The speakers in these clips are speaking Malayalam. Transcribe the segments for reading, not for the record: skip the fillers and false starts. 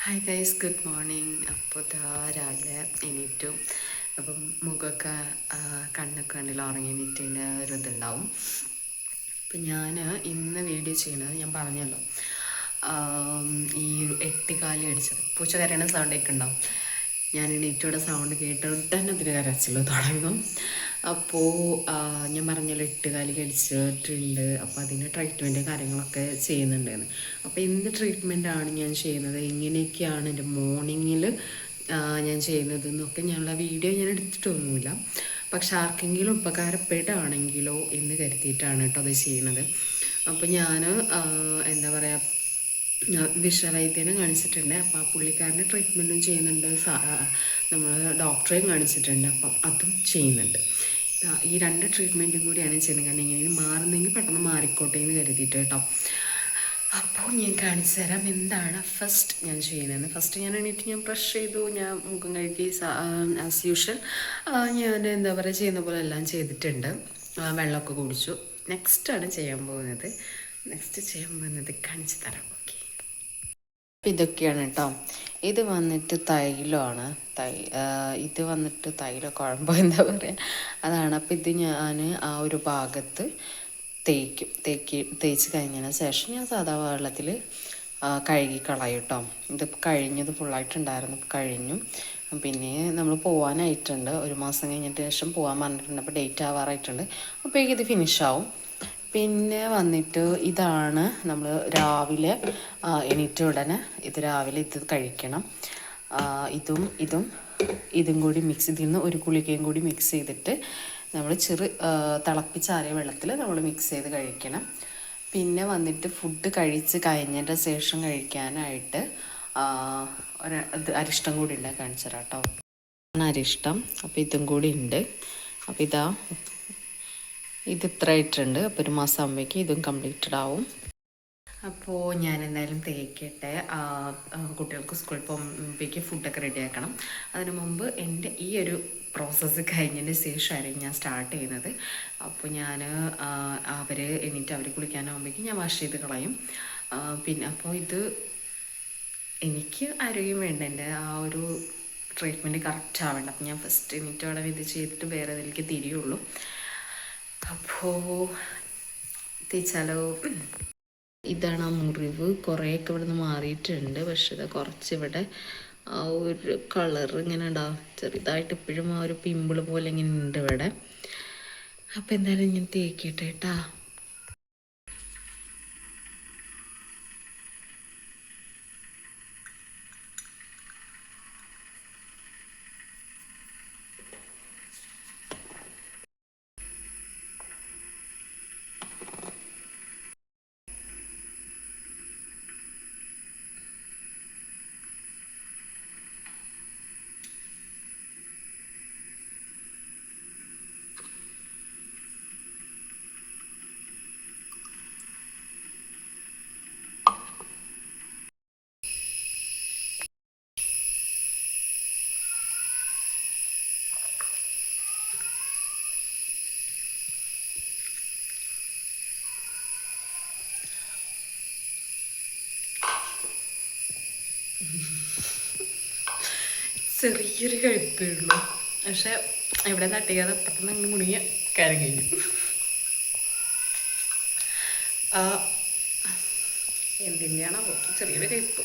Hi guys, good morning. അപ്പോൾ രാവിലെ എണീറ്റു. അപ്പം മുഖമൊക്കെ കണ്ണൊക്കെ കണ്ടില്ല, ഉറങ്ങി എണീറ്റതിൻ്റെ ഒരു ഇതുണ്ടാവും. അപ്പം ഞാൻ ഇന്ന് വീഡിയോ ചെയ്യുന്നത് ഞാൻ പറഞ്ഞല്ലോ, ഈ ഒരു എട്ടുകാലി അടിച്ചത് പൂച്ച കരയണ സൗണ്ടൊക്കെ ഉണ്ടാവും. ഞാൻ എണീറ്റോടെ സൗണ്ട് കേട്ടിട്ട് തന്നെ അതിന് കരച്ചിൽ തുടങ്ങും. അപ്പോൾ ഞാൻ പറഞ്ഞല്ലോ എട്ടുകാലി കടിച്ചിട്ടുണ്ട്. അപ്പോൾ അതിന് ട്രീറ്റ്മെൻറ്റ് കാര്യങ്ങളൊക്കെ ചെയ്യുന്നുണ്ടായിരുന്നു. അപ്പോൾ എന്ത് ട്രീറ്റ്മെൻറ്റാണ് ഞാൻ ചെയ്യുന്നത്, എങ്ങനെയൊക്കെയാണ് എൻ്റെ മോർണിംഗിൽ ഞാൻ ചെയ്യുന്നത് എന്നൊക്കെ ഞാനുള്ള വീഡിയോ ഞാൻ എടുത്തിട്ടൊന്നുമില്ല. പക്ഷെ ആർക്കെങ്കിലും ഉപകാരപ്പെടുകയാണെങ്കിലോ എന്ന് കരുതിയിട്ടാണ് കേട്ടോ അത് ചെയ്യുന്നത്. അപ്പോൾ ഞാൻ എന്താ പറയുക, വിഷവൈദ്യനെ കാണിച്ചിട്ടുണ്ട്. അപ്പോൾ ആ പുള്ളിക്കാരൻ്റെ ട്രീറ്റ്മെൻറ്റും ചെയ്യുന്നുണ്ട്, നമ്മൾ ഡോക്ടറെയും കാണിച്ചിട്ടുണ്ട്. അപ്പം അതും ചെയ്യുന്നുണ്ട്. ഈ രണ്ട് ട്രീറ്റ്മെൻറ്റും കൂടിയാണ് ചെയ്യുന്നത്. കാരണം ഇങ്ങനെ മാറുന്നെങ്കിൽ പെട്ടെന്ന് മാറിക്കോട്ടെ എന്ന് കരുതിയിട്ട് കേട്ടോ. അപ്പോൾ ഞാൻ കാണിച്ചു തരാം എന്താണ് ഫസ്റ്റ് ഞാൻ ചെയ്യുന്നത്. ഫസ്റ്റ് ഞാൻ എണീറ്റ് ഞാൻ ബ്രഷ് ചെയ്തു, ഞാൻ മുഖം കഴുകി ആസ് യൂഷ്വൽ ഞാൻ എന്താ പറയുക ചെയ്യുന്ന പോലെ എല്ലാം ചെയ്തിട്ടുണ്ട്. വെള്ളമൊക്കെ കുടിച്ചു. നെക്സ്റ്റ് ചെയ്യാൻ പോകുന്നത് കാണിച്ചു തരാം. ഓക്കെ, ഇതൊക്കെയാണ് കേട്ടോ. ഇത് വന്നിട്ട് തൈലമാണ്. ഇത് വന്നിട്ട് കുഴമ്പോ എന്താ പറയുക, അതാണ്. അപ്പം ഇത് ഞാൻ ആ ഒരു ഭാഗത്ത് തേച്ച് കഴിഞ്ഞതിന് ശേഷം ഞാൻ സാധാ വെള്ളത്തിൽ കഴുകി കളയും കേട്ടോ. ഇതിപ്പോൾ കഴിഞ്ഞത് ഫുള്ളായിട്ടുണ്ടായിരുന്നു, കഴിഞ്ഞു. പിന്നെ നമ്മൾ പോകാനായിട്ടുണ്ട്, 1 മാസം കഴിഞ്ഞിട്ട് ശേഷം പോകാൻ പറഞ്ഞിട്ടുണ്ട്. അപ്പോൾ ഡേറ്റ് ആവാറായിട്ടുണ്ട്. അപ്പോഴേക്കും ഇത് ഫിനിഷാവും. പിന്നെ വന്നിട്ട് ഇതാണ് നമ്മൾ രാവിലെ എണീറ്റ ഉടനെ രാവിലെ ഇത് കഴിക്കണം. ഇതും കൂടി മിക്സ് ഇതിൽ നിന്ന് ഒരു ഗുളികയും കൂടി മിക്സ് ചെയ്തിട്ട് നമ്മൾ തിളപ്പിച്ചാറിയ വെള്ളത്തിൽ നമ്മൾ മിക്സ് ചെയ്ത് കഴിക്കണം. പിന്നെ വന്നിട്ട് ഫുഡ് കഴിച്ച് കഴിഞ്ഞതിൻ്റെ ശേഷം കഴിക്കാനായിട്ട് അരിഷ്ടം കൂടി ഉണ്ട്, കാണിച്ചു തരാം കേട്ടോ. അരിഷ്ടം. അപ്പോൾ ഇതും കൂടി ഉണ്ട്. അപ്പോൾ ഇത് ഇത്ര ആയിട്ടുണ്ട്. അപ്പോൾ 1 മാസം ആകുമ്പോഴേക്കും ഇതും കംപ്ലീറ്റഡ് ആവും. അപ്പോൾ ഞാൻ എന്തായാലും തേക്കട്ടെ. കുട്ടികൾക്ക് സ്കൂളിൽ പോകുമ്പോഴേക്ക് ഫുഡൊക്കെ റെഡിയാക്കണം. അതിന് മുമ്പ് എൻ്റെ ഈ ഒരു പ്രോസസ്സ് കഴിഞ്ഞതിന് ശേഷമായിരിക്കും ഞാൻ സ്റ്റാർട്ട് ചെയ്യുന്നത്. അപ്പോൾ ഞാൻ അവർ കുളിക്കാനാകുമ്പോഴേക്കും ഞാൻ വാഷ് ചെയ്ത് കളയും. പിന്നെ അപ്പോൾ ഇത് എനിക്ക് ആരോഗ്യം വേണ്ട, എൻ്റെ ആ ഒരു ട്രീറ്റ്മെൻറ്റ് കറക്റ്റ് ആവേണ്ട. അപ്പോൾ ഞാൻ ഫസ്റ്റ് എണീറ്റോടെ ഇത് ചെയ്തിട്ട് വേറെ ഇതിലേക്ക് തിരിയുള്ളൂ. അപ്പോൾ തേച്ചാലോ. ഇതാണ് ആ മുറിവ്. കുറേയൊക്കെ ഇവിടെ നിന്ന് മാറിയിട്ടുണ്ട്. പക്ഷെ ഇത് കുറച്ചിവിടെ ആ ഒരു കളർ ഇങ്ങനെ ഉണ്ടാവും, ചെറുതായിട്ട് ഇപ്പോഴും ആ ഒരു പിമ്പിൾ പോലെ ഇങ്ങനെ ഉണ്ട് ഇവിടെ. അപ്പം എന്തായാലും ഞാൻ തേക്കട്ടെ കേട്ടാ. ചെറിയൊരു കഴിപ്പേ ഉള്ളൂ, പക്ഷെ എവിടെ തട്ടിക്കാതെ പെട്ടെന്ന് അങ്ങ് മുണിയ കാര്യം കഴിഞ്ഞു. എന്തിൻ്റെയാണോ ചെറിയൊരു കഴിപ്പ്,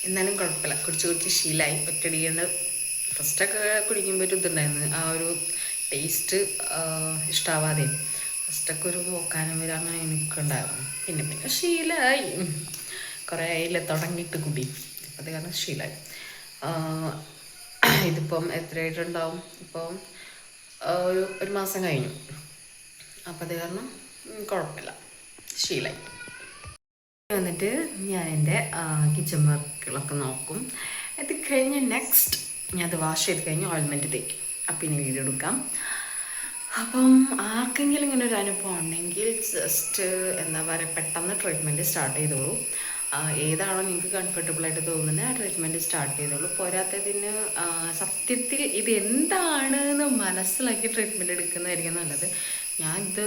എന്നാലും കുഴപ്പമില്ല. കുടിച്ച് ശീലമായി. ഒറ്റടിക്കേണ്ട ഫസ്റ്റൊക്കെ കുടിക്കുമ്പോൾ ഒരു ഇതുണ്ടായിരുന്നു, ആ ഒരു ടേസ്റ്റ് ഇഷ്ടാവാതെ ഫസ്റ്റൊക്കെ ഒരു പോക്കാനും വരും, അങ്ങനെ എനിക്കുണ്ടായിരുന്നു. പിന്നെ ശീലമായി. കുറേ ആയില്ല തുടങ്ങിയിട്ട് കുടി, അത് കാരണം ശീലമായി. ഇതിപ്പം എത്രയായിട്ടുണ്ടാവും, ഇപ്പം ഒരു മാസം കഴിഞ്ഞു. അപ്പം അത് കാരണം കുഴപ്പമില്ല, ശീലമായി. വന്നിട്ട് ഞാൻ എൻ്റെ കിച്ചൺ വർക്കുകളൊക്കെ നോക്കും. അത് കഴിഞ്ഞ് നെക്സ്റ്റ് ഞാൻ അത് വാഷ് ചെയ്ത് കഴിഞ്ഞ് ഓയിൽമെൻറ്റ് തേക്കും. അപ്പം ഇനി വീഡിയോ എടുക്കാം. അപ്പം ആർക്കെങ്കിലും ഇങ്ങനെ ഒരു അനുഭവം ഉണ്ടെങ്കിൽ ജസ്റ്റ് എന്താ പറയുക, പെട്ടെന്ന് ട്രീറ്റ്മെൻറ്റ് സ്റ്റാർട്ട് ചെയ്തോളൂ. ഏതാണോ നിങ്ങൾക്ക് കംഫർട്ടബിളായിട്ട് തോന്നുന്നത് ആ ട്രീറ്റ്മെൻറ്റ് സ്റ്റാർട്ട് ചെയ്തോളൂ. പോരാത്തതിന് സത്യത്തിൽ ഇത് എന്താണെന്ന് മനസ്സിലാക്കി ട്രീറ്റ്മെൻറ്റ് എടുക്കുന്നതായിരിക്കും നല്ലത്. ഞാൻ ഇത്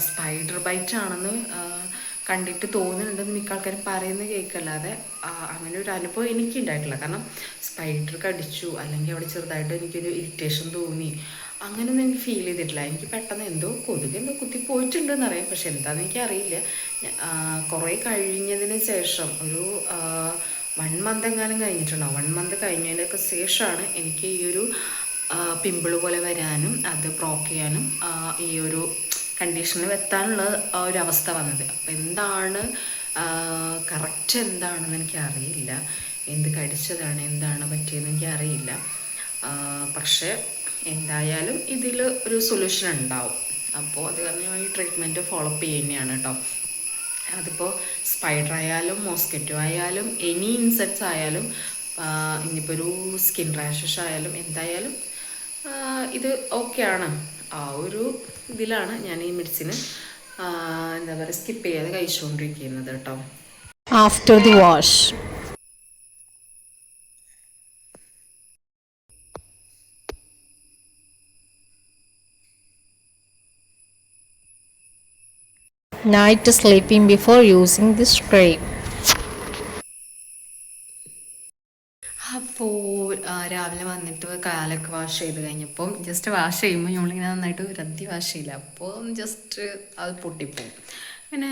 സ്പൈഡർ ബൈറ്റ് ആണെന്ന് കണ്ടിട്ട് തോന്നുന്നുണ്ടെന്ന് മിക്ക ആൾക്കാരും പറയുന്നത് കേൾക്കല്ലാതെ അങ്ങനെ ഒരു അനുഭവം എനിക്കുണ്ടായിട്ടില്ല. കാരണം സ്പൈഡർ കടിച്ചു അല്ലെങ്കിൽ അവിടെ ചെറുതായിട്ട് എനിക്കൊരു ഇറിറ്റേഷൻ തോന്നി അങ്ങനെയൊന്നും എനിക്ക് ഫീൽ ചെയ്തിട്ടില്ല. എനിക്ക് പെട്ടെന്ന് എന്തോ കൊതുക് എന്തോ കുത്തി പോയിട്ടുണ്ടെന്ന് അറിയാം, പക്ഷെ എന്താണെന്ന് എനിക്ക് അറിയില്ല. കുറേ കഴിഞ്ഞതിന് ശേഷം ഒരു 1 മന്ത് എങ്ങാനും കഴിഞ്ഞിട്ടുണ്ടാവും. 1 മന്ത് കഴിഞ്ഞതിനൊക്കെ ശേഷമാണ് എനിക്ക് ഈ ഒരു പിമ്പിൾ പോലെ വരാനും അത് ബ്രോക്ക് ചെയ്യാനും ഈ ഒരു കണ്ടീഷനിൽ എത്താനുള്ള ഒരു അവസ്ഥ വന്നത്. അപ്പം എന്താണ് കറക്റ്റ് എന്താണെന്ന് എനിക്കറിയില്ല, എന്ത് കടിച്ചതാണ് എന്താണ് പറ്റിയതെന്ന് എനിക്കറിയില്ല. പക്ഷേ എന്തായാലും ഇതിൽ ഒരു സൊല്യൂഷൻ ഉണ്ടാവും. അപ്പോൾ അത് കാരണം ഈ ട്രീറ്റ്മെൻറ്റ് ഫോളോ അപ്പ് ചെയ്യുന്നതാണ് കേട്ടോ. അതിപ്പോൾ സ്പൈഡർ ആയാലും മോസ്കിറ്റോ ആയാലും എനി ഇൻസെക്ട്സ് ആയാലും ഇനിയിപ്പോൾ ഒരു സ്കിൻ റാഷസ് ആയാലും എന്തായാലും ഇത് ഓക്കെയാണ്. ആ ഒരു ഇതിലാണ് ഞാൻ ഈ മെഡിസിന് എന്താ പറയുക സ്കിപ്പ് ചെയ്യാതെ കഴിച്ചുകൊണ്ടിരിക്കുന്നത് കേട്ടോ. After the wash night sleeping before using the spray. അപ്പോൾ രാവിലെ വന്നിട്ട് കാലൊക്കെ വാഷ് ചെയ്ത് കഴിഞ്ഞപ്പം ജസ്റ്റ് വാഷ് ചെയ്യുമ്പോൾ നമ്മളിങ്ങനെ നന്നായിട്ട് ഉരത്തി വാഷ് ചെയ്യില്ല, അപ്പോൾ ജസ്റ്റ് അത് പൊട്ടിപ്പോവും. പിന്നെ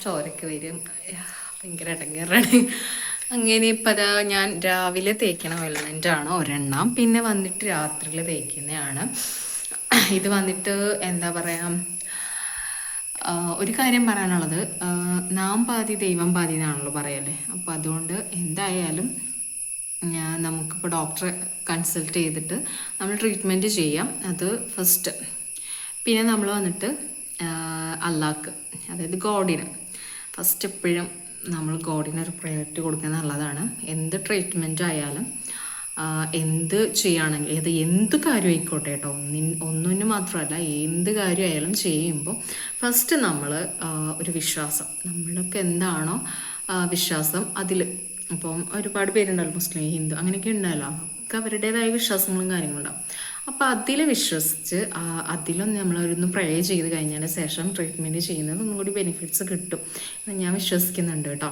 ചോരയ്ക്ക് വരും, ഭയങ്കര ഇടങ്ങേറാണ്. അങ്ങനെ ഇപ്പം അതാ ഞാൻ രാവിലെ തേക്കണ വെള്ളൻ്റാണ് ഒരെണ്ണം, പിന്നെ വന്നിട്ട് രാത്രിയിൽ തേക്കുന്നതാണ്. ഇത് വന്നിട്ട് എന്താ പറയുക, ഒരു കാര്യം പറയാനുള്ളത്, നാം പാതി ദൈവം പാതി എന്നാണല്ലോ പറയല്ലേ. അപ്പോൾ അതുകൊണ്ട് എന്തായാലും നമുക്കിപ്പോൾ ഡോക്ടറെ കൺസൾട്ട് ചെയ്തിട്ട് നമ്മൾ ട്രീറ്റ്മെൻറ്റ് ചെയ്യാം, അത് ഫസ്റ്റ്. പിന്നെ നമ്മൾ വന്നിട്ട് അല്ലാഹ്ക്ക്, അതായത് ഗോഡിന് ഫസ്റ്റ് എപ്പോഴും നമ്മൾ ഗോഡിനൊരു പ്രയോറിറ്റി കൊടുക്കുക എന്നുള്ളതാണ്. എന്ത് ട്രീറ്റ്മെൻറ്റ് ആയാലും എന്ത് ചെയ്യുകയാണെങ്കിൽ അത് എന്ത് കാര്യം ആയിക്കോട്ടെ കേട്ടോ, ഒന്നിന് മാത്രമല്ല, എന്ത് കാര്യമായാലും ചെയ്യുമ്പോൾ ഫസ്റ്റ് നമ്മൾ ഒരു വിശ്വാസം, നമ്മളൊക്കെ എന്താണോ വിശ്വാസം അതിൽ, അപ്പം ഒരുപാട് പേരുണ്ടല്ലോ, മുസ്ലിം ഹിന്ദു അങ്ങനെയൊക്കെ ഉണ്ടല്ലോ, ഒക്കെ അവരുടേതായ വിശ്വാസങ്ങളും കാര്യങ്ങളും ഉണ്ടാവും. അപ്പോൾ അതിൽ വിശ്വസിച്ച് അതിലൊന്ന് നമ്മളൊന്ന് പ്രേ ചെയ്ത് കഴിഞ്ഞതിന് ശേഷം ട്രീറ്റ്മെൻറ്റ് ചെയ്യുന്നത് ഒന്നും കൂടി ബെനിഫിറ്റ്സ് കിട്ടും എന്ന് ഞാൻ വിശ്വസിക്കുന്നുണ്ട് കേട്ടോ.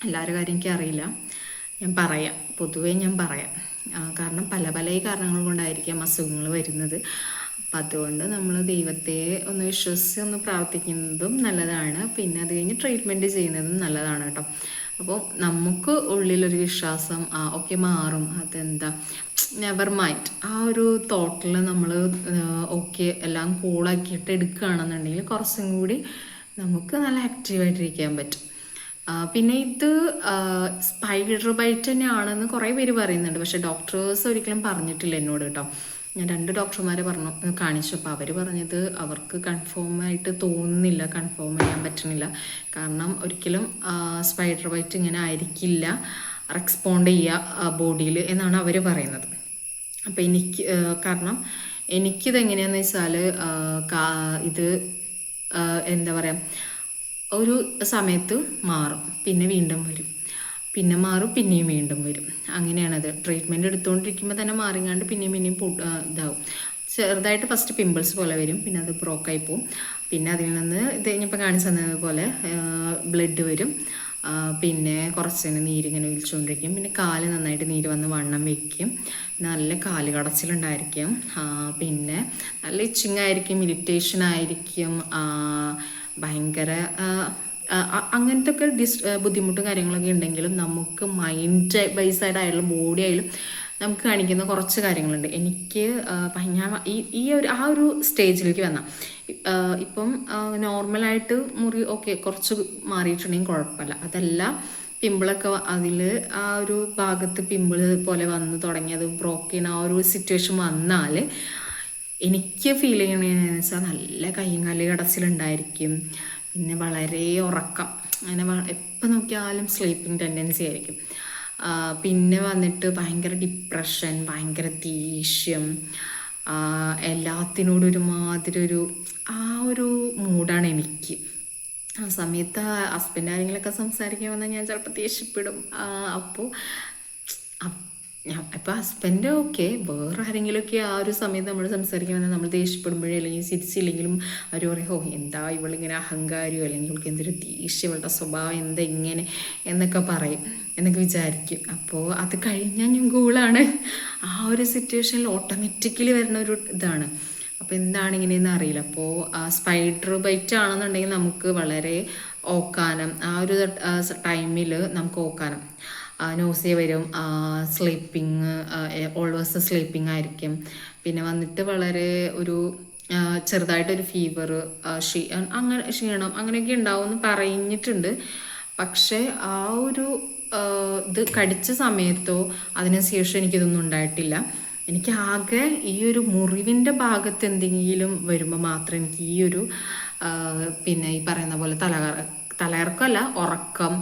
എല്ലാവരുടെ കാര്യം എനിക്കറിയില്ല, ഞാൻ പറയാം, പൊതുവേ ഞാൻ പറയാം. കാരണം പല പല കാരണങ്ങൾ കൊണ്ടായിരിക്കാം അസുഖങ്ങൾ വരുന്നത്. അപ്പം അതുകൊണ്ട് നമ്മൾ ദൈവത്തെ ഒന്ന് വിശ്വസിച്ച് ഒന്ന് പ്രാർത്ഥിക്കുന്നതും നല്ലതാണ്, പിന്നെ അത് കഴിഞ്ഞ് ട്രീറ്റ്മെൻറ്റ് ചെയ്യുന്നതും നല്ലതാണ് കേട്ടോ. അപ്പോൾ നമുക്ക് ഉള്ളിലൊരു വിശ്വാസം ഒക്കെ മാറും, അതെന്താ നെവർ മൈൻഡ്, ആ ഒരു തോട്ടിൽ നമ്മൾ ഓക്കെ എല്ലാം കൂളാക്കിയിട്ട് എടുക്കുകയാണെന്നുണ്ടെങ്കിൽ കുറച്ചും കൂടി നമുക്ക് നല്ല ആക്റ്റീവായിട്ടിരിക്കാൻ പറ്റും. പിന്നെ ഇത് സ്പൈഡർ ബൈറ്റ് തന്നെയാണെന്ന് കുറേ പേര് പറയുന്നുണ്ട്, പക്ഷേ ഡോക്ടേഴ്സ് ഒരിക്കലും പറഞ്ഞിട്ടില്ല എന്നോട് കേട്ടോ. ഞാൻ 2 ഡോക്ടർമാരെ കാണിച്ചപ്പോൾ അവർ പറഞ്ഞത് അവർക്ക് കൺഫേം ആയിട്ട് തോന്നുന്നില്ല, കൺഫേം ചെയ്യാൻ പറ്റുന്നില്ല. കാരണം ഒരിക്കലും സ്പൈഡർ ബൈറ്റ് ഇങ്ങനെ ആയിരിക്കില്ല റെസ്പോണ്ട് ചെയ്യുക ബോഡിയിൽ എന്നാണ് അവർ പറയുന്നത്. അപ്പോൾ എനിക്ക് കാരണം എനിക്കിതെങ്ങനെയാണെന്ന് വെച്ചാൽ ഇത് എന്താ പറയുക, ഒരു സമയത്ത് മാറും, പിന്നെ വീണ്ടും വരും, പിന്നെ മാറും, പിന്നെയും വീണ്ടും വരും. അങ്ങനെയാണത്. ട്രീറ്റ്മെൻറ്റ് എടുത്തുകൊണ്ടിരിക്കുമ്പോൾ തന്നെ മാറിങ്ങാണ്ട് പിന്നെയും ഇതാവും. ചെറുതായിട്ട് ഫസ്റ്റ് പിമ്പിൾസ് പോലെ വരും, പിന്നെ അത് ബ്രോക്കായി പോവും, പിന്നെ അതിൽ നിന്ന് ഇത് കഴിഞ്ഞപ്പോൾ കാണിച്ചു തന്നതുപോലെ ബ്ലഡ് വരും, പിന്നെ കുറച്ചിങ്ങനെ നീരിങ്ങനെ ഒലിച്ചുകൊണ്ടിരിക്കും, പിന്നെ കാല് നന്നായിട്ട് നീര് വന്ന് വണ്ണം വയ്ക്കും, നല്ല കാല് കടച്ചിലുണ്ടായിരിക്കും, പിന്നെ നല്ല ഇച്ചിങ് ആയിരിക്കും, ഇറിറ്റേഷൻ ആയിരിക്കും, ഭയങ്കര അങ്ങനത്തെ ഒക്കെ ബുദ്ധിമുട്ടും കാര്യങ്ങളൊക്കെ ഉണ്ടെങ്കിലും നമുക്ക് മൈൻഡ് ബേസ്ഡ് ആയാലും ബോഡി ആയാലും നമുക്ക് കാണിക്കുന്ന കുറച്ച് കാര്യങ്ങളുണ്ട്. എനിക്ക് ഞാൻ ഈ ഒരു സ്റ്റേജിലേക്ക് വന്ന ഇപ്പം നോർമലായിട്ട് മുറി ഓക്കെ കുറച്ച് മാറിയിട്ടുണ്ടെങ്കിൽ കുഴപ്പമില്ല, അതല്ല പിമ്പിളൊക്കെ അതിൽ ആ ഒരു ഭാഗത്ത് പിമ്പിൾ പോലെ വന്ന് തുടങ്ങിയത് ബ്രോക്കിന് ആ ഒരു സിറ്റുവേഷൻ വന്നാൽ എനിക്ക് ഫീൽ ചെയ്യണതെന്ന് വെച്ചാൽ നല്ല കയ്യും കാല് കടച്ചിലുണ്ടായിരിക്കും, പിന്നെ വളരെ ഉറക്കം, അങ്ങനെ എപ്പോൾ നോക്കിയാലും സ്ലീപ്പിംഗ് ടെൻഡൻസി ആയിരിക്കും, പിന്നെ വന്നിട്ട് ഭയങ്കര ഡിപ്രഷൻ, ഭയങ്കര ദേഷ്യം, എല്ലാത്തിനോടും ഒരുമാതിരി ആ ഒരു മൂഡാണ് എനിക്ക്. ആ സമയത്ത് ഹസ്ബൻഡ് ആരെങ്കിലുമൊക്കെ സംസാരിക്കാൻ വന്നാൽ ഞാൻ ചിലപ്പോൾ ദേഷ്യപ്പെടും. അപ്പോൾ ഇപ്പോൾ ഹസ്ബൻഡ് ഓക്കെ, വേറെ ആരെങ്കിലുമൊക്കെ ആ ഒരു സമയത്ത് നമ്മൾ സംസാരിക്കുമ്പോൾ നമ്മൾ ദേഷ്യപ്പെടുമ്പോഴേ അല്ലെങ്കിൽ ചിരിച്ചില്ലെങ്കിലും അവർ പറയും, ഓ എന്താ ഇവളിങ്ങനെ അഹങ്കാരിയോ, അല്ലെങ്കിൽ ഇവൾക്ക് എന്തൊരു ദേഷ്യം, ഇവളുടെ സ്വഭാവം എന്താ ഇങ്ങനെ എന്നൊക്കെ പറയും എന്നൊക്കെ വിചാരിക്കും. അപ്പോൾ അത് കഴിഞ്ഞാൽ ഞാൻ കൂളാണ്. ആ ഒരു സിറ്റുവേഷനിൽ ഓട്ടോമാറ്റിക്കലി വരുന്ന ഒരു ഇതാണ്. അപ്പോൾ എന്താണ് ഇങ്ങനെയെന്ന് അറിയില്ല. അപ്പോൾ സ്പൈഡർ ബൈറ്റ് ആണെന്നുണ്ടെങ്കിൽ നമുക്ക് വളരെ ഓക്കാനം, ആ ഒരു ടൈമിൽ നമുക്ക് ഓക്കാനം, നോസിയ വരും, സ്ലീപ്പിങ്, ഓൾവേസ് സ്ലീപ്പിംഗ് ആയിരിക്കും. പിന്നെ വന്നിട്ട് വളരെ ഒരു ചെറുതായിട്ടൊരു ഫീവർ, അങ്ങനെ ക്ഷീണം അങ്ങനെയൊക്കെ ഉണ്ടാവുമെന്ന് പറഞ്ഞിട്ടുണ്ട്. പക്ഷേ ആ ഒരു ഇത് കടിച്ച സമയത്തോ അതിനുശേഷം എനിക്കിതൊന്നും ഉണ്ടായിട്ടില്ല. എനിക്ക് ആകെ ഈ ഒരു മുറിവിൻ്റെ ഭാഗത്ത് എന്തെങ്കിലും വരുമ്പോൾ മാത്രം എനിക്ക് ഈ ഒരു പിന്നെ ഈ പറയുന്ന പോലെ തലകറക്കമല്ല, ഉറക്കം,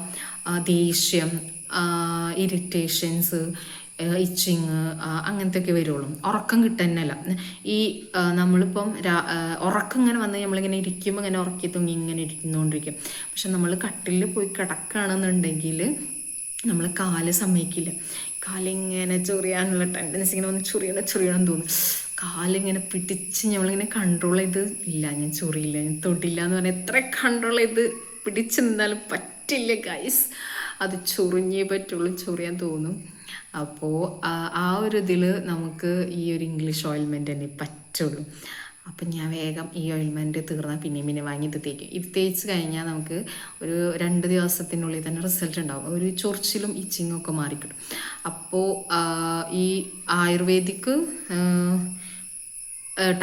ദേഷ്യം, ഇറിറ്റേഷൻസ്, ഇച്ചിങ്, അങ്ങനത്തെ ഒക്കെ വരുള്ളൂ. ഉറക്കം കിട്ടുന്നല്ല. ഈ നമ്മളിപ്പം ഉറക്കം ഇങ്ങനെ വന്ന് നമ്മളിങ്ങനെ ഇരിക്കുമ്പോൾ ഇങ്ങനെ ഉറക്കി തൂങ്ങി ഇങ്ങനെ ഇരിക്കുന്നുകൊണ്ടിരിക്കും. പക്ഷെ നമ്മൾ കട്ടിലിൽ പോയി കിടക്കുകയാണെന്നുണ്ടെങ്കിൽ നമ്മൾ കാല് സമ്മതിക്കില്ല. കാലിങ്ങനെ ചൊറിയാനുള്ള ടെൻഡൻസി, ഇങ്ങനെ വന്ന് ചൊറിയണം തോന്നും. കാലിങ്ങനെ പിടിച്ച് നമ്മളിങ്ങനെ കൺട്രോൾ ചെയ്ത്, ഇല്ല ഞാൻ ചൊറിയില്ല, ഞാൻ തൊടില്ല എന്ന് പറഞ്ഞാൽ എത്ര കൺട്രോൾ ചെയ്ത് പിടിച്ച് നിന്നാലും പറ്റില്ല ഗൈസ്. അത് ചൊറിഞ്ഞേ പറ്റുള്ളൂ, ചൊറിയാൻ തോന്നും. അപ്പോൾ ആ ഒരു ഇതിൽ നമുക്ക് ഈ ഒരു ഇംഗ്ലീഷ് ഓയിൽമെൻറ്റ് തന്നെ പറ്റുള്ളൂ. അപ്പം ഞാൻ വേഗം ഈ ഓയിൽമെൻറ്റ് തീർന്നാൽ പിന്നെ വാങ്ങി ഇത് തേക്കും. ഇത് തേച്ച് കഴിഞ്ഞാൽ നമുക്ക് ഒരു 2 ദിവസത്തിനുള്ളിൽ തന്നെ റിസൾട്ട് ഉണ്ടാവും. ഒരു ചൊറിച്ചിലും ഇച്ചിങ്ങും ഒക്കെ മാറിക്കിട്ടും. അപ്പോൾ ഈ ആയുർവേദിക്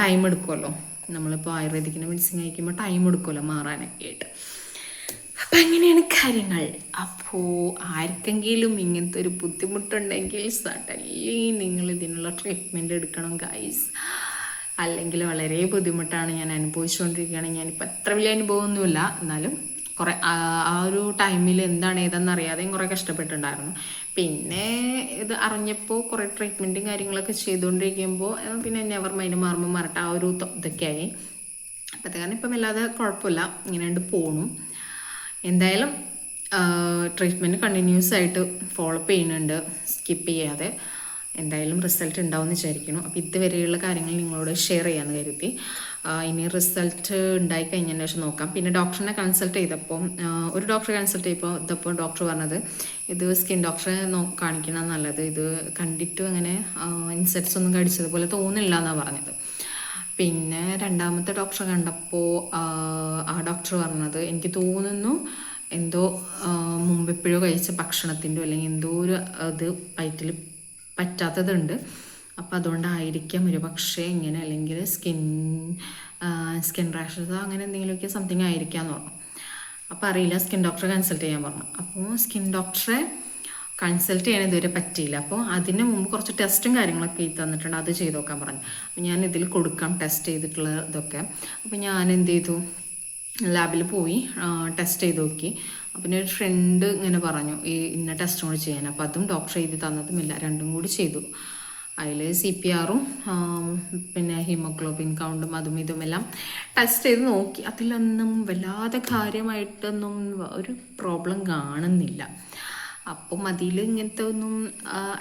ടൈം എടുക്കുമല്ലോ. നമ്മളിപ്പോൾ ആയുർവേദിക്കിൻ്റെ മെഡിസിൻ കഴിക്കുമ്പോൾ ടൈം എടുക്കുമല്ലോ മാറാനൊക്കെ ആയിട്ട്. അപ്പം അങ്ങനെയാണ് കാര്യങ്ങൾ. അപ്പോൾ ആർക്കെങ്കിലും ഇങ്ങനത്തെ ഒരു ബുദ്ധിമുട്ടുണ്ടെങ്കിൽ സഡൻലി നിങ്ങൾ ഇതിനുള്ള ട്രീറ്റ്മെൻറ്റ് എടുക്കണം ഗൈസ്. അല്ലെങ്കിൽ വളരെ ബുദ്ധിമുട്ടാണ്. ഞാൻ അനുഭവിച്ചുകൊണ്ടിരിക്കുകയാണ്. ഞാനിപ്പോൾ അത്ര വലിയ അനുഭവമൊന്നുമില്ല, എന്നാലും കുറേ ആ ഒരു ടൈമിൽ എന്താണ് ഏതെന്ന് അറിയാതെയും കുറേ കഷ്ടപ്പെട്ടിട്ടുണ്ടായിരുന്നു. പിന്നെ ഇത് അറിഞ്ഞപ്പോൾ കുറേ ട്രീറ്റ്മെൻറ്റും കാര്യങ്ങളൊക്കെ ചെയ്തുകൊണ്ടിരിക്കുമ്പോൾ പിന്നെ നെവർ മൈൻഡ്, മാറുമ്പോൾ മാറട്ടെ, ആ ഒരു ഇതൊക്കെയായി. അപ്പോഴത്തെ കാരണം ഇപ്പം വല്ലാതെ കുഴപ്പമില്ല, ഇങ്ങനെ പോണു. എന്തായാലും ട്രീറ്റ്മെൻറ്റ് കണ്ടിന്യൂസ് ആയിട്ട് ഫോളോ അപ്പ് ചെയ്യുന്നുണ്ട്, സ്കിപ്പ് ചെയ്യാതെ. എന്തായാലും റിസൾട്ട് ഉണ്ടാവുമെന്ന് വിചാരിക്കുന്നു. അപ്പോൾ ഇതുവരെയുള്ള കാര്യങ്ങൾ നിങ്ങളോട് ഷെയർ ചെയ്യാമെന്ന് കരുതി. ഇനി റിസൾട്ട് ഉണ്ടായി കഴിഞ്ഞതിന് ശേഷം നോക്കാം. പിന്നെ ഡോക്ടറിനെ കൺസൾട്ട് ചെയ്തപ്പോൾ, ഒരു ഡോക്ടറെ കൺസൾട്ട് ചെയ്തപ്പോൾ ഇതപ്പോൾ ഡോക്ടർ പറഞ്ഞത് ഇത് സ്കിൻ ഡോക്ടറെ കാണിക്കണം നല്ലത്, ഇത് കണ്ടിട്ടും അങ്ങനെ ഇൻസെക്ട്സ് ഒന്നും കടിച്ചതുപോലെ തോന്നില്ല എന്നാണ് പറഞ്ഞത്. പിന്നെ രണ്ടാമത്തെ ഡോക്ടറെ കണ്ടപ്പോൾ ആ ഡോക്ടർ പറഞ്ഞത് എനിക്ക് തോന്നുന്നു എന്തോ മുമ്പെപ്പോഴോ കഴിച്ച ഭക്ഷണത്തിൻ്റെ അല്ലെങ്കിൽ എന്തോ ഒരു ഇത് വയറ്റിൽ പറ്റാത്തതുണ്ട്. അപ്പോൾ അതുകൊണ്ടായിരിക്കാം ഒരു പക്ഷേ ഇങ്ങനെ, അല്ലെങ്കിൽ സ്കിൻ റാഷസ് അങ്ങനെ എന്തെങ്കിലുമൊക്കെ സംതിങ് ആയിരിക്കാമെന്ന് പറഞ്ഞു. അപ്പോൾ അറിയില്ല, സ്കിൻ ഡോക്ടറെ കൺസൾട്ട് ചെയ്യാൻ പറഞ്ഞു. അപ്പോൾ സ്കിൻ ഡോക്ടറെ കൺസൾട്ട് ചെയ്യാൻ ഇതുവരെ പറ്റിയില്ല. അപ്പോൾ അതിന് മുമ്പ് കുറച്ച് ടെസ്റ്റും കാര്യങ്ങളൊക്കെ തന്നിട്ടുണ്ട്, അത് ചെയ്ത് നോക്കാൻ പറഞ്ഞു. അപ്പോൾ ഞാൻ ഇതിൽ കൊടുക്കാം ടെസ്റ്റ് ചെയ്തിട്ടുള്ള ഇതൊക്കെ. അപ്പോൾ ഞാൻ എന്ത് ചെയ്തു, ലാബിൽ പോയി ടെസ്റ്റ് ചെയ്ത് നോക്കി. പിന്നെ ഒരു ഫ്രണ്ട് ഇങ്ങനെ പറഞ്ഞു ഈ ഇന്ന ടെസ്റ്റും കൂടി ചെയ്യാൻ. അപ്പോൾ അതും ഡോക്ടർ എഴുതി തന്നതുമില്ല, രണ്ടും കൂടി ചെയ്തു. അതിൽ CPR-ഉം പിന്നെ ഹീമോഗ്ലോബിൻ കൗണ്ടും അതും ഇതുമെല്ലാം ടെസ്റ്റ് ചെയ്ത് നോക്കി. അതിലൊന്നും വല്ലാതെ കാര്യമായിട്ടൊന്നും ഒരു പ്രോബ്ലം കാണുന്നില്ല. അപ്പം അതിൽ ഇങ്ങനത്തെ ഒന്നും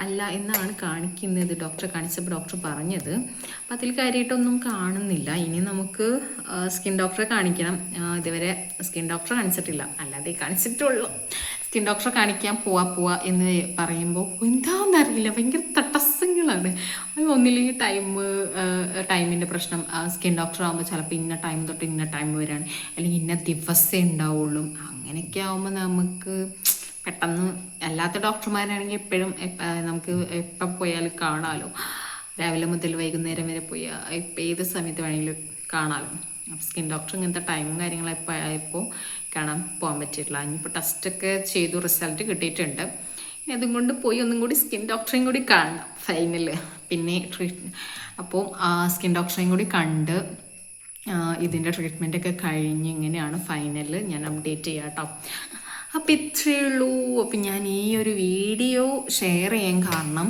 അല്ല എന്നാണ് കാണിക്കുന്നത്. ഡോക്ടറെ കാണിച്ചപ്പോൾ ഡോക്ടർ പറഞ്ഞത്. അപ്പം അതിൽ കാര്യമായിട്ടൊന്നും കാണുന്നില്ല. ഇനി നമുക്ക് സ്കിൻ ഡോക്ടറെ കാണിക്കണം. ഇതുവരെ സ്കിൻ ഡോക്ടറെ കാണിച്ചിട്ടില്ല, അല്ലാതെ കാണിച്ചിട്ടുള്ളൂ. സ്കിൻ ഡോക്ടറെ കാണിക്കാൻ പോവാ എന്ന് പറയുമ്പോൾ എന്താണെന്നറിയില്ല, ഭയങ്കര തടസ്സങ്ങളാണ്. ഒന്നില്ലെങ്കിൽ ടൈമിൻ്റെ പ്രശ്നം. സ്കിൻ ഡോക്ടർ ആകുമ്പോൾ ചിലപ്പോൾ ഇന്ന ടൈം തൊട്ട് ഇന്ന ടൈം വരാണ്, അല്ലെങ്കിൽ ഇന്ന ദിവസമേ ഉണ്ടാവുള്ളൂ. അങ്ങനെയൊക്കെ ആകുമ്പോൾ നമുക്ക് പെട്ടെന്ന്, അല്ലാത്ത ഡോക്ടർമാരാണെങ്കിൽ എപ്പോഴും നമുക്ക് എപ്പം പോയാലും കാണാമല്ലോ. രാവിലെ മുതൽ വൈകുന്നേരം വരെ പോയി ഇപ്പം ഏത് സമയത്ത് വേണമെങ്കിലും കാണാമല്ലോ. അപ്പോൾ സ്കിൻ ഡോക്ടർ ഇങ്ങനത്തെ ടൈമും കാര്യങ്ങളൊക്കെ ആയപ്പോൾ കാണാൻ പോകാൻ പറ്റിയിട്ടില്ല. ഇനിയിപ്പോൾ ടെസ്റ്റൊക്കെ ചെയ്തു, റിസൾട്ട് കിട്ടിയിട്ടുണ്ട്. ഇനി അതും കൊണ്ട് പോയി ഒന്നും കൂടി സ്കിൻ ഡോക്ടറെയും കൂടി കാണണം ഫൈനൽ. പിന്നെ അപ്പോൾ സ്കിൻ ഡോക്ടറെയും കൂടി കണ്ട് ഇതിൻ്റെ ട്രീറ്റ്മെൻറ്റൊക്കെ കഴിഞ്ഞ് ഇങ്ങനെയാണ് ഫൈനൽ ഞാൻ അപ്ഡേറ്റ് ചെയ്യാം കേട്ടോ. അപ്പം ഇത്രയേ ഉള്ളൂ. അപ്പം ഞാൻ ഈ ഒരു വീഡിയോ ഷെയർ ചെയ്യാൻ കാരണം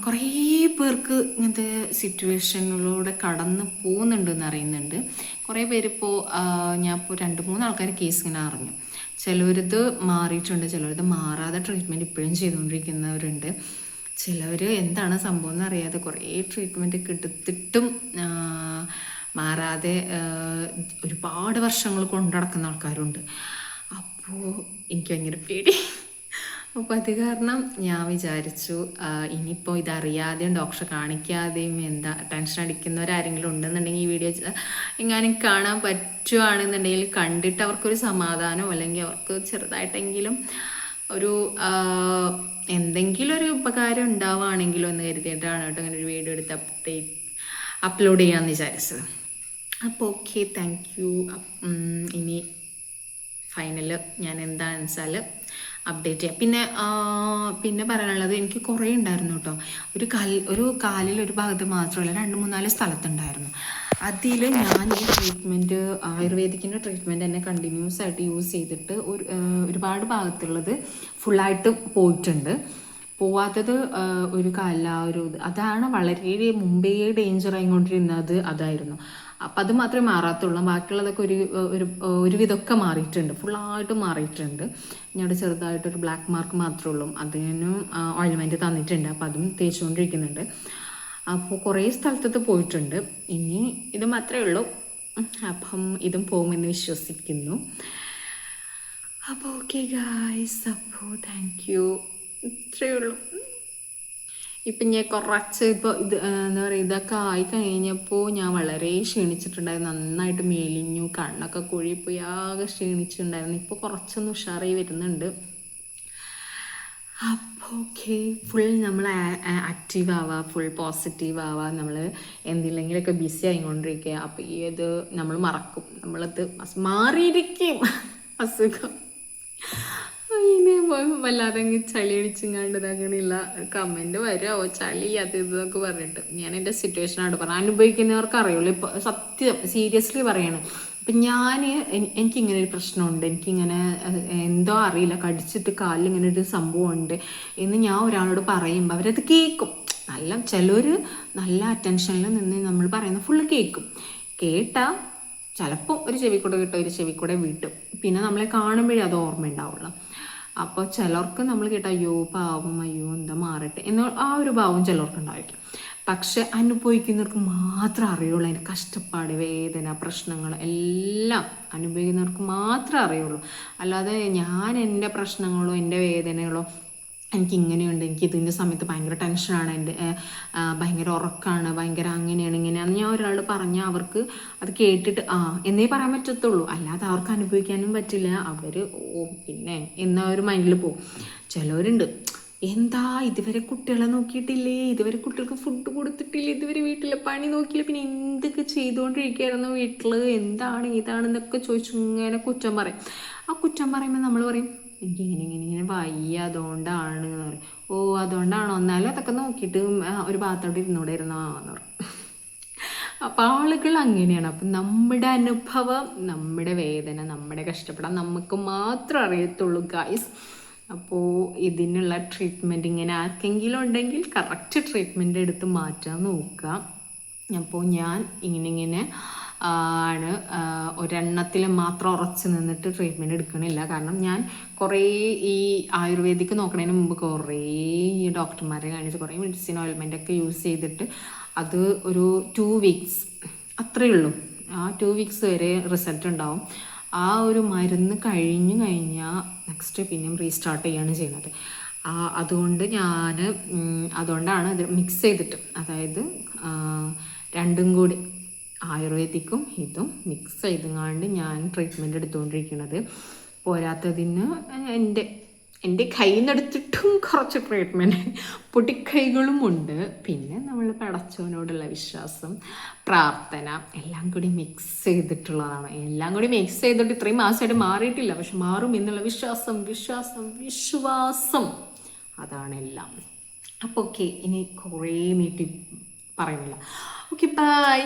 കുറേ പേർക്ക് ഇങ്ങനത്തെ സിറ്റുവേഷനിലൂടെ കടന്ന് പോകുന്നുണ്ടെന്ന് അറിയുന്നുണ്ട്. കുറേ പേരിപ്പോൾ ഞാൻ ഇപ്പോൾ 2-3 ആൾക്കാർ കേസ് ഇങ്ങനെ അറിഞ്ഞു. ചിലവരത് മാറിയിട്ടുണ്ട്, ചിലവരത് മാറാതെ ട്രീറ്റ്മെൻറ്റ് ഇപ്പോഴും ചെയ്തുകൊണ്ടിരിക്കുന്നവരുണ്ട്. ചിലവർ എന്താണ് സംഭവം എന്നറിയാതെ കുറേ ട്രീറ്റ്മെൻറ്റ് എടുത്തിട്ടും മാറാതെ ഒരുപാട് വർഷങ്ങൾ കൊണ്ടു നടക്കുന്ന ആൾക്കാരുണ്ട്. അപ്പോൾ എനിക്ക് ഭയങ്കര പേടി. അപ്പോൾ അത് കാരണം ഞാൻ വിചാരിച്ചു ഇനിയിപ്പോൾ ഇതറിയാതെയും ഡോക്ടറെ കാണിക്കാതെയും എന്താ ടെൻഷൻ അടിക്കുന്നവരാരെങ്കിലും ഉണ്ടെന്നുണ്ടെങ്കിൽ ഈ വീഡിയോ എങ്ങാനും കാണാൻ പറ്റുകയാണെന്നുണ്ടെങ്കിൽ കണ്ടിട്ട് അവർക്കൊരു സമാധാനമോ അല്ലെങ്കിൽ അവർക്ക് ചെറുതായിട്ടെങ്കിലും ഒരു എന്തെങ്കിലും ഒരു ഉപകാരം ഉണ്ടാവുകയാണെങ്കിലോ എന്ന് കരുതിയിട്ടാണ് കേട്ടോ അങ്ങനെ ഒരു വീഡിയോ എടുത്ത് അപ്ലോഡ് ചെയ്യാമെന്ന് വിചാരിച്ചത്. അപ്പോൾ ഓക്കെ, താങ്ക് യു. ഇനി ഫൈനൽ ഞാൻ എന്താണെന്ന് വെച്ചാൽ അപ്ഡേറ്റ് ചെയ്യാം. പിന്നെ പറയാനുള്ളത്, എനിക്ക് കുറേ ഉണ്ടായിരുന്നു കേട്ടോ. ഒരു കാലിൽ ഒരു ഭാഗത്ത് മാത്രമല്ല, 2-3-4 സ്ഥലത്തുണ്ടായിരുന്നു. അതിൽ ഞാൻ ഈ ട്രീറ്റ്മെൻറ്റ് ആയുർവേദിക്കിൻ്റെ ട്രീറ്റ്മെൻറ്റ് തന്നെ കണ്ടിന്യൂസ് ആയിട്ട് യൂസ് ചെയ്തിട്ട് ഒരുപാട് ഭാഗത്തുള്ളത് ഫുള്ളായിട്ട് പോയിട്ടുണ്ട്. പോവാത്തത് ഒരു കാലിൽ അതാണ് വളരെ മുമ്പേ ഡേഞ്ചർ ആയിക്കൊണ്ടിരുന്നത്, അതായിരുന്നു. അപ്പം അത് മാത്രമേ മാറാത്തുള്ളൂ. ബാക്കിയുള്ളതൊക്കെ ഒരുവിധമൊക്കെ മാറിയിട്ടുണ്ട്, ഫുള്ളായിട്ട് മാറിയിട്ടുണ്ട്. ഞങ്ങളുടെ ചെറുതായിട്ടൊരു ബ്ലാക്ക് മാർക്ക് മാത്രമേ ഉള്ളൂ. അതിനും ഓയിൽമെൻറ്റ് തന്നിട്ടുണ്ട്, അപ്പം അതും തേച്ചുകൊണ്ടിരിക്കുന്നുണ്ട്. അപ്പോൾ കുറേ സ്ഥലത്തത് പോയിട്ടുണ്ട്. ഇനി ഇത് മാത്രമേ ഉള്ളൂ. അപ്പം ഇതും പോകുമെന്ന് വിശ്വസിക്കുന്നു. അപ്പോൾ ഓക്കെ ഗായ്സ്, അപ്പോൾ താങ്ക് യു. ഇത്രയേ ഉള്ളൂ. ഇപ്പം ഞാൻ കുറച്ച് എന്താ പറയുക, ഇതൊക്കെ ആയി കഴിഞ്ഞപ്പോൾ ഞാൻ വളരെ ക്ഷീണിച്ചിട്ടുണ്ടായിരുന്നു. നന്നായിട്ട് മേലിഞ്ഞു, കണ്ണൊക്കെ കുഴിപ്പോയി, ആകെ ക്ഷീണിച്ചിട്ടുണ്ടായിരുന്നു. ഇപ്പോൾ കുറച്ചൊന്ന് ഉഷാറായി വരുന്നുണ്ട്. അപ്പോൾ ഓക്കെ, ഫുൾ നമ്മൾ ആക്റ്റീവ് ആവുക, ഫുൾ പോസിറ്റീവ് ആവുക. നമ്മൾ എന്തില്ലെങ്കിലൊക്കെ ബിസി ആയിക്കൊണ്ടിരിക്കുക. അപ്പോൾ ഇത് നമ്മൾ മറക്കും, നമ്മളത് മാറിയിരിക്കും അസുഖം. ഇനി വല്ലാതെ ചളി അടിച്ചിങ്ങാണ്ടതാകണില്ല. കമൻറ്റ് വരുമോ ചളി അത് ഇതൊക്കെ പറഞ്ഞിട്ട്. ഞാൻ എൻ്റെ സിറ്റുവേഷനായിട്ട് പറഞ്ഞു, അനുഭവിക്കുന്നവർക്ക് അറിയുള്ളൂ. ഇപ്പോൾ സത്യം സീരിയസ്ലി പറയണം. ഇപ്പം എനിക്കിങ്ങനെ ഒരു പ്രശ്നമുണ്ട്, എനിക്കിങ്ങനെ എന്തോ അറിയില്ല, കടിച്ചിട്ട് കാലിൽ ഇങ്ങനെ ഒരു സംഭവമുണ്ട് എന്ന് ഞാൻ ഒരാളോട് പറയുമ്പോൾ അവരത് കേൾക്കും. ചിലർ നല്ല അറ്റൻഷനിൽ നിന്ന് നമ്മൾ പറയുന്നത് ഫുള്ള് കേട്ടാൽ ചിലപ്പോൾ ഒരു ചെവിക്കൂടെ കിട്ടും, ഒരു ചെവിക്കൂടെ വിട്ടും. പിന്നെ നമ്മളെ കാണുമ്പോഴേ അത് ഓർമ്മ ഉണ്ടാവുള്ളൂ. അപ്പോൾ ചിലർക്ക് നമ്മൾ കേട്ടാൽ അയ്യോ പാവം, അയ്യോ എന്താ മാറട്ടെ എന്ന ആ ഒരു ഭാവം ചിലർക്ക് ഉണ്ടായിരിക്കും. പക്ഷെ അനുഭവിക്കുന്നവർക്ക് മാത്രമേ അറിയുള്ളൂ അതിൻ്റെ കഷ്ടപ്പാട്, വേദന, പ്രശ്നങ്ങൾ എല്ലാം അനുഭവിക്കുന്നവർക്ക് മാത്രമേ അറിയുള്ളൂ. അല്ലാതെ ഞാൻ എൻ്റെ പ്രശ്നങ്ങളോ എൻ്റെ വേദനകളോ എനിക്കിങ്ങനെയുണ്ട്, എനിക്ക് ഇതിൻ്റെ സമയത്ത് ഭയങ്കര ടെൻഷനാണ്, എൻ്റെ ഭയങ്കര ഉറക്കമാണ്, ഭയങ്കര അങ്ങനെയാണ് ഇങ്ങനെയാണെന്ന് ഞാൻ ഒരാൾ പറഞ്ഞാൽ അവർക്ക് അത് കേട്ടിട്ട് എന്നേ പറയാൻ പറ്റത്തുള്ളൂ. അല്ലാതെ അവർക്ക് അനുഭവിക്കാനും പറ്റില്ല. അവർ പിന്നെ എന്നാ ഒരു മൈൻഡിൽ പോകും. ചിലവരുണ്ട്, എന്താ ഇതുവരെ കുട്ടികളെ നോക്കിയിട്ടില്ലേ, ഇതുവരെ കുട്ടികൾക്ക് ഫുഡ് കൊടുത്തിട്ടില്ലേ, ഇതുവരെ വീട്ടിലെ പണി നോക്കിയില്ല, പിന്നെ എന്തൊക്കെ ചെയ്തുകൊണ്ടിരിക്കുകയായിരുന്നു വീട്ടിൽ, എന്താണ് ഇതാണെന്നൊക്കെ ചോദിച്ചു ഇങ്ങനെ കുറ്റം പറയും. ആ കുറ്റം പറയുമ്പോൾ നമ്മൾ പറയും എനിക്കിങ്ങനെ വയ്യ അതുകൊണ്ടാണ് എന്ന് പറയും. ഓ അതുകൊണ്ടാണോ, എന്നാലും അതൊക്കെ നോക്കിയിട്ട് ഒരു ഭാഗത്തോടെ ഇരുന്നോടായിരുന്നോ എന്ന് പറയും. അപ്പം ആളുകൾ അങ്ങനെയാണ്. അപ്പം നമ്മുടെ അനുഭവം, നമ്മുടെ വേദന, നമ്മുടെ കഷ്ടപ്പെടാൻ നമുക്ക് മാത്രം അറിയത്തുള്ളൂ ഗായ്സ്. അപ്പോൾ ഇതിനുള്ള ട്രീറ്റ്മെൻറ്റ് ഇങ്ങനെ ആർക്കെങ്കിലും ഉണ്ടെങ്കിൽ കറക്റ്റ് ട്രീറ്റ്മെൻറ്റ് എടുത്ത് മാറ്റാൻ നോക്കുക. അപ്പോൾ ഞാൻ ഇങ്ങനെ ആണ് ഒരെണ്ണത്തിൽ മാത്രം ഉറച്ച് നിന്നിട്ട് ട്രീറ്റ്മെൻറ്റ് എടുക്കണില്ല. കാരണം ഞാൻ കുറേ ഈ ആയുർവേദിക് നോക്കണതിന് മുമ്പ് കുറേ ഡോക്ടർമാരെ കാണിച്ച് കുറേ മെഡിസിൻ ഓയിൽമെൻറ്റൊക്കെ യൂസ് ചെയ്തിട്ട് അത് ഒരു 2 വീക്സ് അത്രയേ ഉള്ളൂ. ആ 2 വീക്സ് വരെ റിസൾട്ട് ഉണ്ടാവും. ആ ഒരു മരുന്ന് കഴിഞ്ഞാൽ നെക്സ്റ്റ് പിന്നെയും റീസ്റ്റാർട്ട് ചെയ്യാണ് ചെയ്യുന്നത്. അതുകൊണ്ടാണ് ഇത് മിക്സ് ചെയ്തിട്ട്, അതായത് രണ്ടും കൂടി ആയുർവേദിക്കും ഇതും മിക്സ് ചെയ്തുകൊണ്ട് ഞാൻ ട്രീറ്റ്മെൻറ്റ് എടുത്തുകൊണ്ടിരിക്കുന്നത്. പോരാത്തതിന് എൻ്റെ കയ്യിൽ നിന്നെടുത്തിട്ടും കുറച്ച് ട്രീറ്റ്മെൻറ്റ് പൊട്ടിക്കൈകളും ഉണ്ട്. പിന്നെ നമ്മൾ പടച്ചവനോടുള്ള വിശ്വാസം, പ്രാർത്ഥന എല്ലാം കൂടി മിക്സ് ചെയ്തിട്ടുള്ളതാണ്. എല്ലാം കൂടി മിക്സ് ചെയ്തിട്ട് ഇത്രയും മാസമായിട്ട് മാറിയിട്ടില്ല, പക്ഷെ മാറും എന്നുള്ള വിശ്വാസം അതാണെല്ലാം. അപ്പോൾ ഓക്കെ, ഇനി കുറേ നീട്ടി പറയുന്നില്ല. Okay, by.